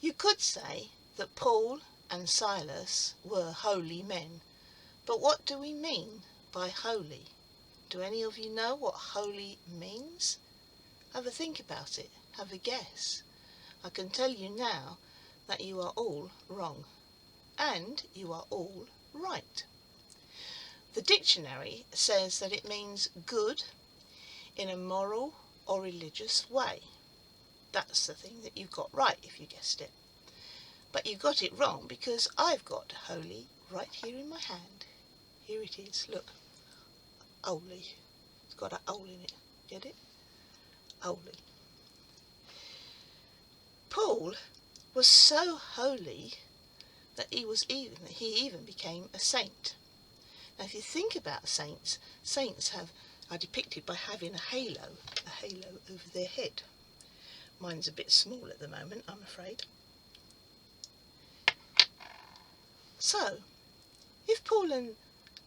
You could say that Paul and Silas were holy men, but what do we mean by holy? Do any of you know what holy means? Have a think about it. Have a guess. I can tell you now that you are all wrong, and you are all right. The dictionary says that it means good in a moral or religious way. That's the thing that you got right if you guessed it. But you got it wrong because I've got holy right here in my hand. Here it is, look. Holy. It's got a hole in it. Get it? Holy. Paul was so holy that he even became a saint. Now if you think about saints are depicted by having a halo over their head. Mine's a bit small at the moment, I'm afraid. So, if Paul and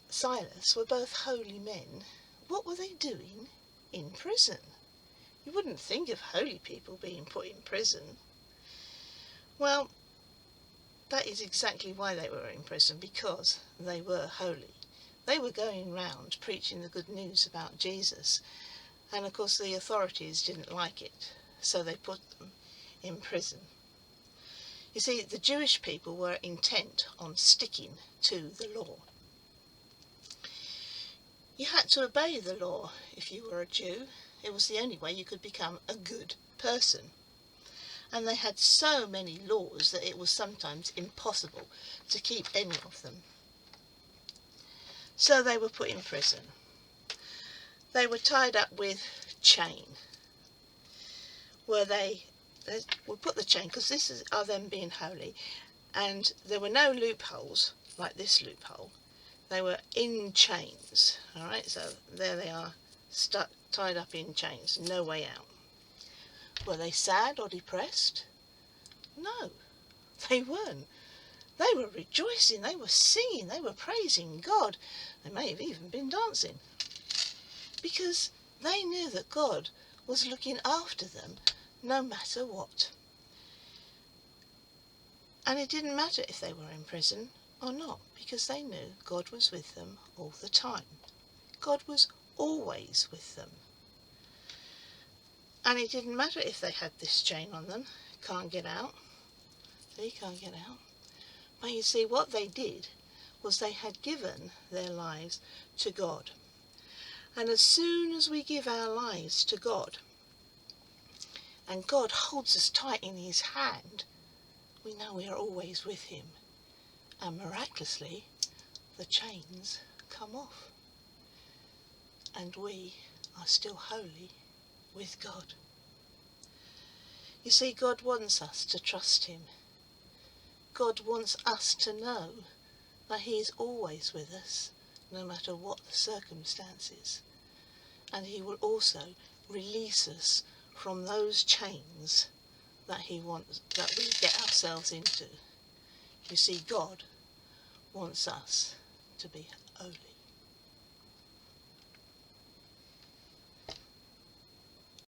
Silas were both holy men, what were they doing in prison? You wouldn't think of holy people being put in prison. Well, that is exactly why they were in prison, because they were holy. They were going round preaching the good news about Jesus, and of course the authorities didn't like it, so they put them in prison. You see, the Jewish people were intent on sticking to the law. You had to obey the law if you were a Jew. It was the only way you could become a good person. And they had so many laws that it was sometimes impossible to keep any of them. So they were put in prison. They were tied up with chain, where they would put the chain, because are them being holy, and there were no loopholes like this loophole. They were in chains, all right? So there they are, stuck, tied up in chains, no way out. Were they sad or depressed? No, they weren't. They were rejoicing, they were singing, they were praising God. They may have even been dancing, because they knew that God was looking after them no matter what. And it didn't matter if they were in prison or not, because they knew God was with them all the time. God was always with them. And it didn't matter if they had this chain on them, can't get out. They can't get out. But you see, what they did was they had given their lives to God. And as soon as we give our lives to God, and God holds us tight in his hand, we know we are always with him. And miraculously, the chains come off. And we are still holy with God. You see, God wants us to trust him. God wants us to know that he is always with us, no matter what the circumstances. And he will also release us from those chains that he wants, that we get ourselves into. You see, God wants us to be holy.